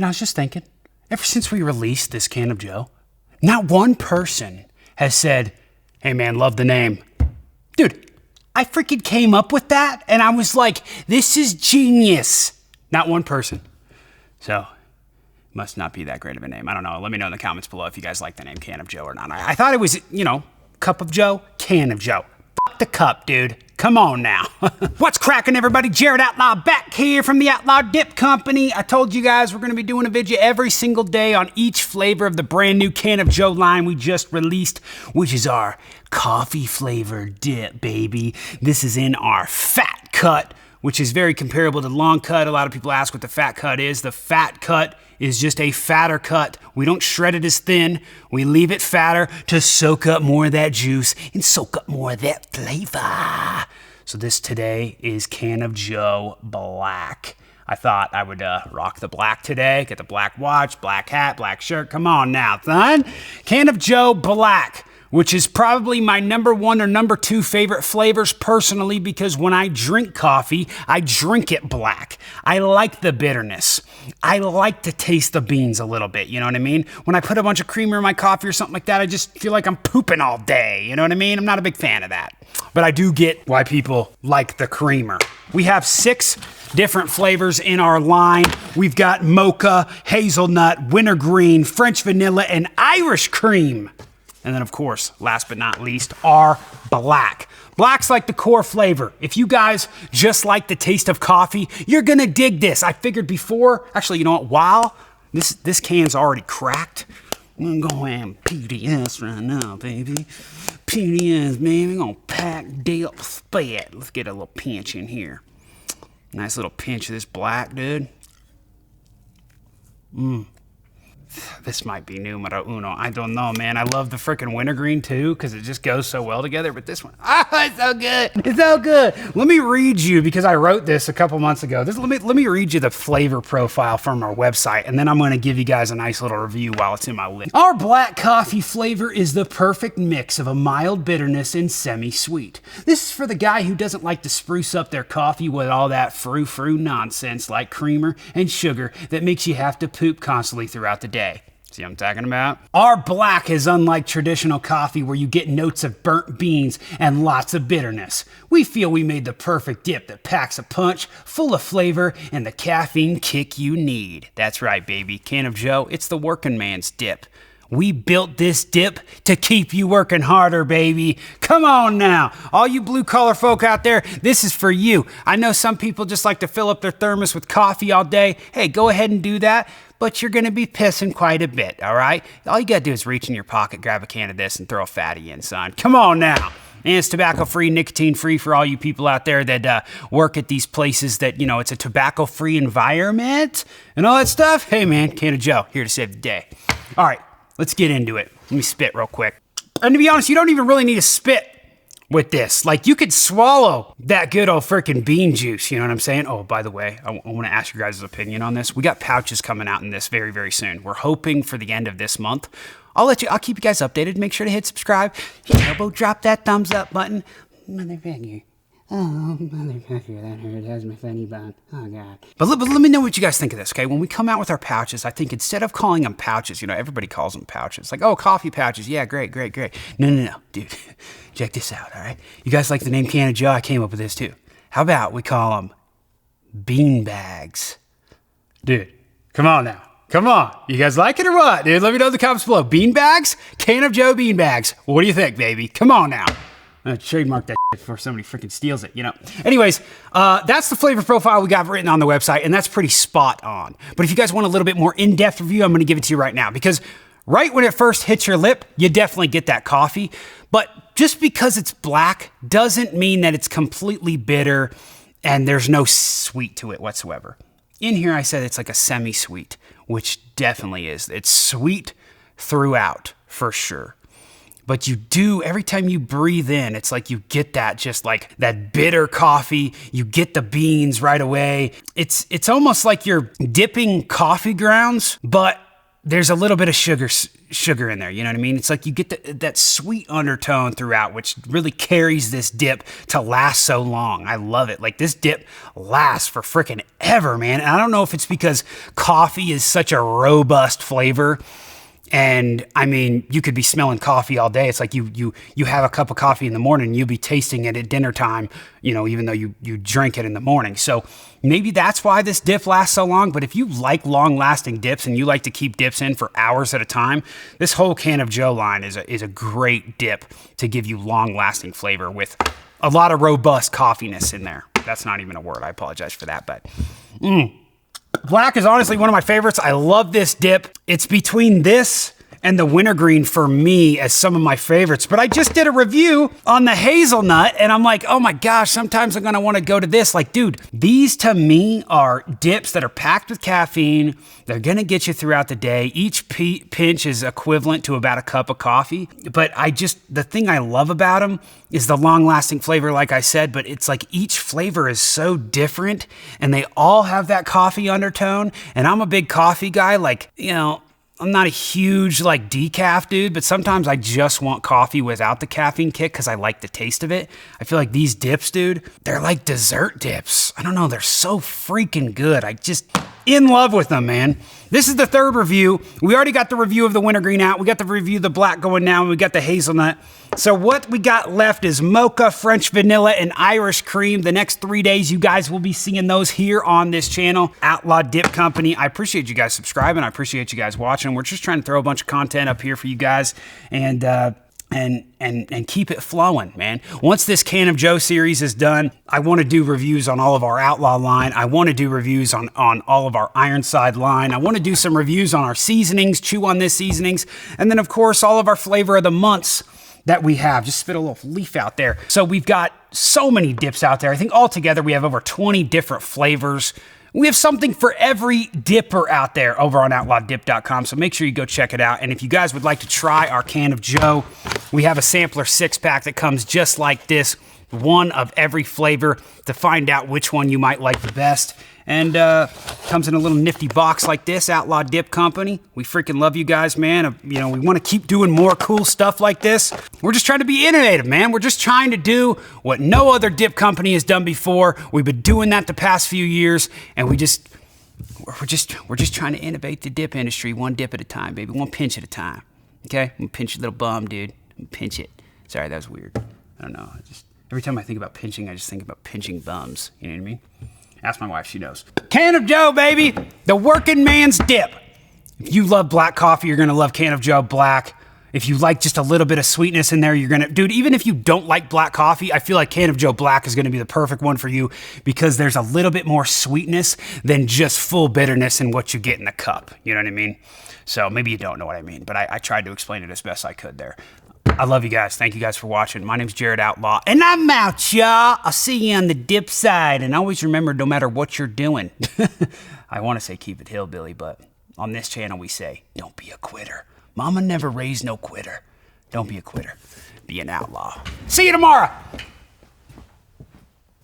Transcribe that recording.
I was just thinking, ever since we released this can of Joe, not one person has said, hey man, love the name. Dude, I freaking came up with that and I was like, this is genius. Not one person. So, must not be that great of a name. I don't know. Let me know in the comments below if you guys like the name Can of Joe or not. I thought it was, Cup of Joe, Can of Joe. Fuck the cup, dude. Come on now. What's cracking, everybody? Jared Outlaw back here from the Outlaw Dip Company. I told you guys we're going to be doing a video every single day on each flavor of the brand new Can of Joe line we just released, which is our coffee flavored dip, baby. This is in our fat cut, which is very comparable to long cut. A lot of people ask what the fat cut is. The fat cut is just a fatter cut. We don't shred it as thin. We leave it fatter to soak up more of that juice and soak up more of that flavor. So this today is Can of Joe Black. I thought I would rock the black today. Get the black watch, black hat, black shirt. Come on now, son. Can of Joe Black, which is probably my number 1 or number 2 favorite flavors personally, because when I drink coffee, I drink it black. I like the bitterness. I like to taste the beans a little bit, you know what I mean? When I put a bunch of creamer in my coffee or something like that, I just feel like I'm pooping all day, you know what I mean? I'm not a big fan of that. But I do get why people like the creamer. We have 6 different flavors in our line. We've got mocha, hazelnut, wintergreen, French vanilla, and Irish cream. And then, of course, last but not least, our black. Black's like the core flavor. If you guys just like the taste of coffee, you're gonna dig this. I figured before, actually, you know what, while this can's already cracked, I'm gonna go ahead and PDS right now, baby. PDS, baby, we're gonna pack dip spit. Let's get a little pinch in here. Nice little pinch of this black, dude. This might be numero uno. I don't know, man. I love the freaking wintergreen too, because it just goes so well together. But this one, it's so good. It's so good. Let me read you, because I wrote this a couple months ago. Let me read you the flavor profile from our website, and then I'm going to give you guys a nice little review while it's in my list. Our black coffee flavor is the perfect mix of a mild bitterness and semi-sweet. This is for the guy who doesn't like to spruce up their coffee with all that frou-frou nonsense like creamer and sugar that makes you have to poop constantly throughout the day. See what I'm talking about? Our black is unlike traditional coffee where you get notes of burnt beans and lots of bitterness. We feel we made the perfect dip that packs a punch, full of flavor, and the caffeine kick you need. That's right, baby. Can of Joe, it's the working man's dip. We built this dip to keep you working harder, baby. Come on now. All you blue-collar folk out there, this is for you. I know some people just like to fill up their thermos with coffee all day. Hey, go ahead and do that, but you're going to be pissing quite a bit, all right? All you got to do is reach in your pocket, grab a can of this, and throw a fatty in, son. Come on now. And it's tobacco-free, nicotine-free for all you people out there that work at these places that, it's a tobacco-free environment and all that stuff. Hey, man, Can of Joe, here to save the day. All right. Let's get into it. Let me spit real quick. And to be honest, you don't even really need to spit with this. Like, you could swallow that good old freaking bean juice, you know what I'm saying? Oh, by the way, I want to ask your guys' opinion on this. We got pouches coming out in this very, very soon. We're hoping for the end of this month. I'll keep you guys updated. Make sure to hit subscribe, hit elbow, drop that thumbs up button. Motherfucker. Oh, motherfucker, that hurt. That's my funny bone. Oh, God. But let me know what you guys think of this, okay? When we come out with our pouches, I think instead of calling them pouches, everybody calls them pouches. Like, oh, coffee pouches. Yeah, great. No. Dude, check this out, all right? You guys like the name Can of Joe? I came up with this, too. How about we call them bean bags? Dude, come on now. Come on. You guys like it or what, dude? Let me know in the comments below. Bean bags? Can of Joe bean bags. What do you think, baby? Come on now. I'm gonna trademark that before somebody freaking steals it, Anyways, that's the flavor profile we got written on the website, and that's pretty spot on. But if you guys want a little bit more in-depth review, I'm gonna give it to you right now, because right when it first hits your lip, you definitely get that coffee. But just because it's black doesn't mean that it's completely bitter and there's no sweet to it whatsoever. In here, I said it's like a semi-sweet, which definitely is. It's sweet throughout, for sure. But you do, every time you breathe in, it's like you get that, just like that bitter coffee. You get the beans right away. It's almost like you're dipping coffee grounds, but there's a little bit of sugar in there. You know what I mean? It's like you get that sweet undertone throughout, which really carries this dip to last so long. I love it. Like, this dip lasts for freaking ever, man. And I don't know if it's because coffee is such a robust flavor. And I mean, you could be smelling coffee all day. It's like you have a cup of coffee in the morning and you'll be tasting it at dinner time, you know, even though you drink it in the morning. So maybe that's why this dip lasts so long. But if you like long lasting dips and you like to keep dips in for hours at a time, this whole Can of Joe line is a great dip to give you long lasting flavor with a lot of robust coffeeness in there. That's not even a word. I apologize for that, but Black is honestly one of my favorites. I love this dip. It's between this and the wintergreen for me as some of my favorites. But I just did a review on the hazelnut and I'm like, oh my gosh, sometimes I'm gonna wanna go to this. Like, dude, these to me are dips that are packed with caffeine. They're gonna get you throughout the day. Each pinch is equivalent to about a cup of coffee. But the thing I love about them is the long lasting flavor, like I said, but it's like each flavor is so different and they all have that coffee undertone. And I'm a big coffee guy, like, you know, I'm not a huge like decaf dude, but sometimes I just want coffee without the caffeine kick because I like the taste of it. I feel like these dips, dude, they're like dessert dips. I don't know, they're so freaking good. I just in love with them, man. This is the third review. We already got the review of the wintergreen out. We got the review of the black going now, and we got the hazelnut. So what we got left is mocha, French vanilla, and Irish cream. The next 3 days, you guys will be seeing those here on this channel, Outlaw Dip Company. I appreciate you guys subscribing. I appreciate you guys watching. We're just trying to throw a bunch of content up here for you guys and keep it flowing, man. Once this Can of Joe series is done, I want to do reviews on all of our Outlaw line. I want to do reviews on all of our Ironside line. I want to do some reviews on our seasonings, chew on this seasonings, and then of course all of our flavor of the months that we have. Just spit a little leaf out there. So we've got so many dips out there. I think altogether we have over 20 different flavors. We have something for every dipper out there over on outlawdip.com, so make sure you go check it out. And if you guys would like to try our Can of Joe, we have a sampler 6-pack that comes just like this, one of every flavor to find out which one you might like the best. And comes in a little nifty box like this, Outlaw Dip Company. We freaking love you guys, man. You know, we want to keep doing more cool stuff like this. We're just trying to be innovative, man. We're just trying to do what no other dip company has done before. We've been doing that the past few years, and we're just trying to innovate the dip industry one dip at a time, baby. One pinch at a time. Okay? I'm gonna pinch your little bum, dude. I'm gonna pinch it. Sorry, that was weird. I don't know. Every time I think about pinching, I just think about pinching bums. You know what I mean? Ask my wife, she knows. Can of Joe, baby, the working man's dip. If you love black coffee, you're gonna love Can of Joe Black. If you like just a little bit of sweetness in there, you're gonna, dude, even if you don't like black coffee, I feel like Can of Joe Black is gonna be the perfect one for you because there's a little bit more sweetness than just full bitterness in what you get in the cup. You know what I mean? So maybe you don't know what I mean, but I tried to explain it as best I could there. I love you guys. Thank you guys for watching. My name's Jared Outlaw, and I'm out, y'all. I'll see you on the dip side, and always remember, no matter what you're doing, I want to say keep it hillbilly, but on this channel we say, don't be a quitter. Mama never raised no quitter. Don't be a quitter. Be an outlaw. See you tomorrow.